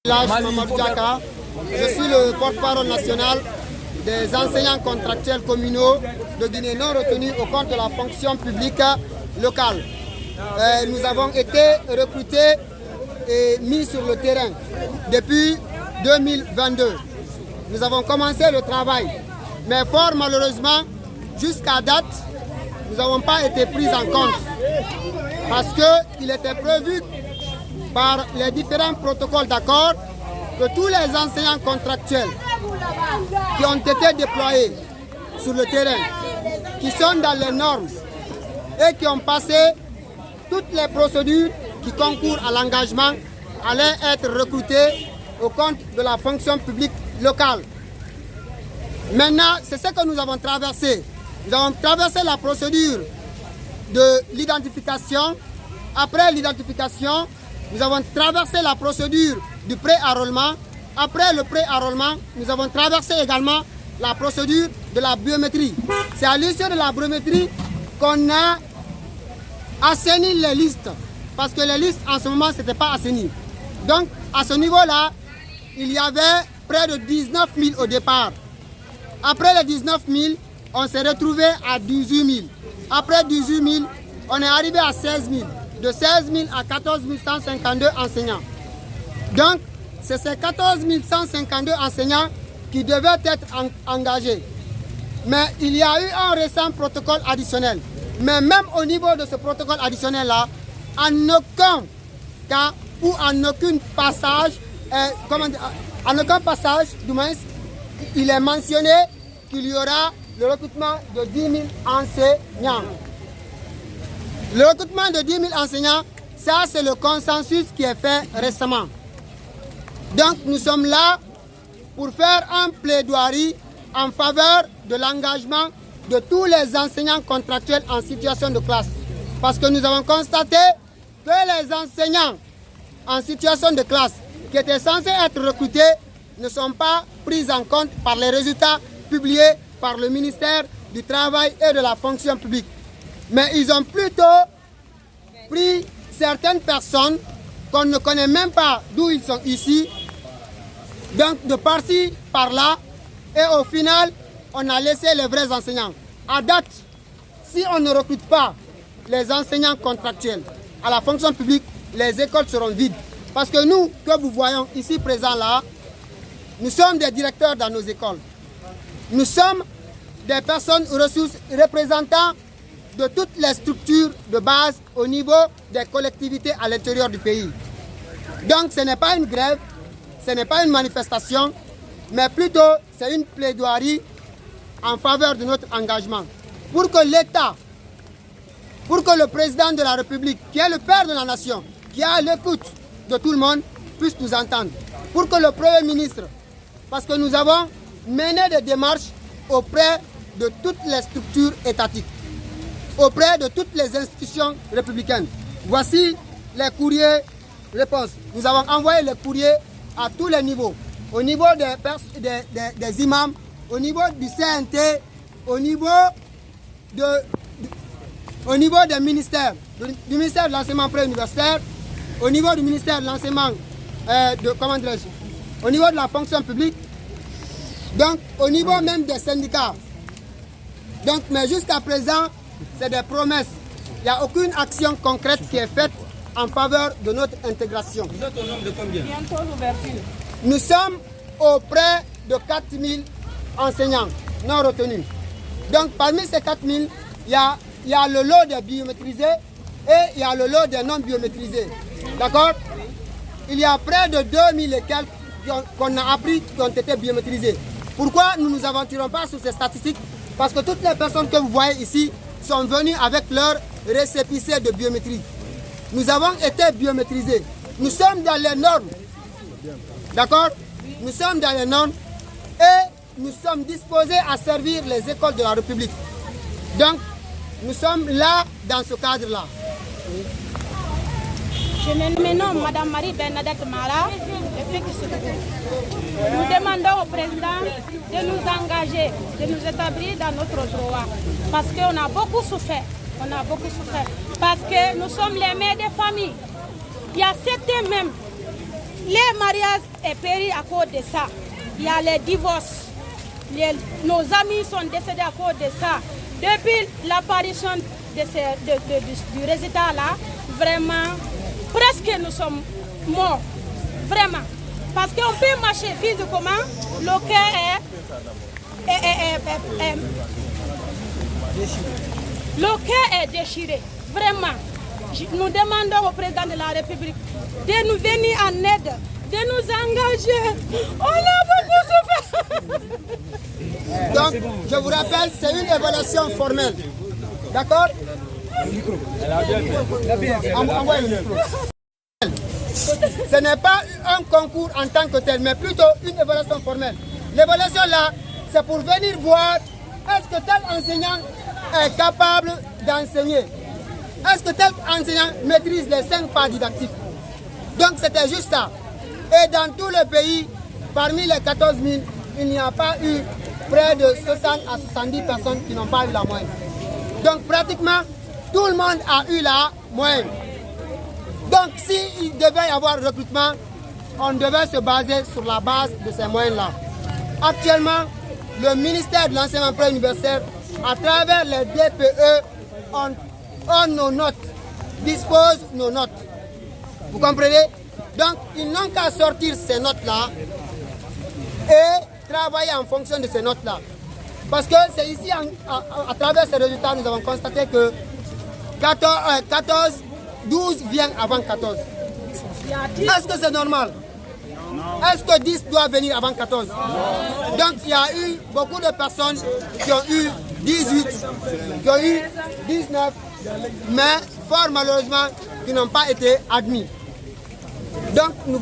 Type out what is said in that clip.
Mamadou Diaka. Je suis le porte-parole national des enseignants contractuels communaux de Guinée non retenus au compte de la fonction publique locale. Nous avons été recrutés et mis sur le terrain depuis 2022. Nous avons commencé le travail, mais fort malheureusement, jusqu'à date, nous n'avons pas été pris en compte parce qu'il était prévu par les différents protocoles d'accord que tous les enseignants contractuels qui ont été déployés sur le terrain, qui sont dans les normes et qui ont passé toutes les procédures qui concourent à l'engagement, allaient être recrutés au compte de la fonction publique locale. Maintenant, c'est ce que nous avons traversé. Nous avons traversé la procédure de l'identification. Après l'identification, nous avons traversé la procédure du pré-enrôlement. Après le pré-enrôlement, nous avons traversé également la procédure de la biométrie. C'est à l'issue de la biométrie qu'on a assaini les listes. Parce que les listes, en ce moment, ce n'était pas assaini. Donc, à ce niveau-là, il y avait près de 19 000 au départ. Après les 19 000, on s'est retrouvé à 18 000. Après 18 000, on est arrivé à 16 000. De 16 000 à 14 152 enseignants. Donc, c'est ces 14 152 enseignants qui devaient être engagés. Mais il y a eu un récent protocole additionnel. Mais même au niveau de ce protocole additionnel-là, en aucun cas ou en aucun passage, en aucun passage, du moins, il est mentionné qu'il y aura le recrutement de 10 000 enseignants. Le recrutement de 10 000 enseignants, ça c'est le consensus qui est fait récemment. Donc nous sommes là pour faire un plaidoirie en faveur de l'engagement de tous les enseignants contractuels en situation de classe. Parce que nous avons constaté que les enseignants en situation de classe qui étaient censés être recrutés ne sont pas pris en compte par les résultats publiés par le ministère du Travail et de la fonction publique. Mais ils ont plutôt pris certaines personnes qu'on ne connaît même pas d'où ils sont ici, donc de par-ci, par-là, et au final, on a laissé les vrais enseignants. À date, si on ne recrute pas les enseignants contractuels à la fonction publique, les écoles seront vides. Parce que nous, que vous voyons ici présents là, nous sommes des directeurs dans nos écoles. Nous sommes des personnes ressources représentant de toutes les structures de base au niveau des collectivités à l'intérieur du pays. Donc ce n'est pas une grève, ce n'est pas une manifestation, mais plutôt c'est une plaidoirie en faveur de notre engagement. Pour que l'État, pour que le président de la République, qui est le père de la nation, qui est à l'écoute de tout le monde, puisse nous entendre. Pour que le Premier ministre, parce que nous avons mené des démarches auprès de toutes les structures étatiques, auprès de toutes les institutions républicaines. Voici les courriers réponses. Nous avons envoyé les courriers à tous les niveaux. Au niveau des imams, au niveau du CNT, au niveau des ministères, du ministère de l'enseignement préuniversitaire, au niveau du ministère de l'enseignement, au niveau de la fonction publique, donc au niveau même des syndicats. Donc, mais jusqu'à présent, c'est des promesses. Il n'y a aucune action concrète qui est faite en faveur de notre intégration. Vous êtes au nombre de combien? Bientôt l'ouverture. Nous sommes auprès de 4 000 enseignants non retenus. Donc parmi ces 4 000, il y a le lot des biométrisés et il y a le lot des non biométrisés. D'accord? Il y a près de 2 000 et quelques qu'on a appris qui ont été biométrisés. Pourquoi nous ne nous aventurons pas sur ces statistiques? Parce que toutes les personnes que vous voyez ici sont venues avec leur récépissé de biométrie. Nous avons été biométrisés. Nous sommes dans les normes. D'accord? Nous sommes dans les normes et nous sommes disposés à servir les écoles de la République. Donc, nous sommes là dans ce cadre-là. Je me nomme Mme Marie Bernadette Mara. Nous demandons au président de nous engager, de nous établir dans notre droit. Parce qu'on a beaucoup souffert. On a beaucoup souffert. Parce que nous sommes les mères des familles. Il y a certains même les mariages est péri à cause de ça. Il y a les divorces. Nos amis sont décédés à cause de ça. Depuis l'apparition du résultat là, vraiment, presque nous sommes morts. Vraiment. Parce qu'on peut marcher physiquement, le cœur est déchiré. Vraiment. Nous demandons au président de la République de nous venir en aide, de nous engager. On a beaucoup souffert. Donc, je vous rappelle, c'est une évaluation formelle. D'accord? Envoyez le micro. Ce n'est pas un concours en tant que tel, mais plutôt une évaluation formelle. L'évaluation là, c'est pour venir voir est-ce que tel enseignant est capable d'enseigner. Est-ce que tel enseignant maîtrise les 5 pas didactiques? Donc c'était juste ça. Et dans tout le pays, parmi les 14 000, il n'y a pas eu près de 60 à 70 personnes qui n'ont pas eu la moyenne. Donc pratiquement, tout le monde a eu la moyenne. Donc s'il devait y avoir recrutement, on devait se baser sur la base de ces moyens-là. Actuellement, le ministère de l'enseignement préuniversitaire, à travers les DPE, on nos notes, dispose nos notes. Vous comprenez? Donc, ils n'ont qu'à sortir ces notes-là et travailler en fonction de ces notes-là. Parce que c'est ici, à travers ces résultats, nous avons constaté que 12 vient avant 14. Est-ce que c'est normal? Est-ce que 10 doit venir avant 14? Donc, il y a eu beaucoup de personnes qui ont eu 18, qui ont eu 19, mais fort malheureusement, qui n'ont pas été admis. Donc, nous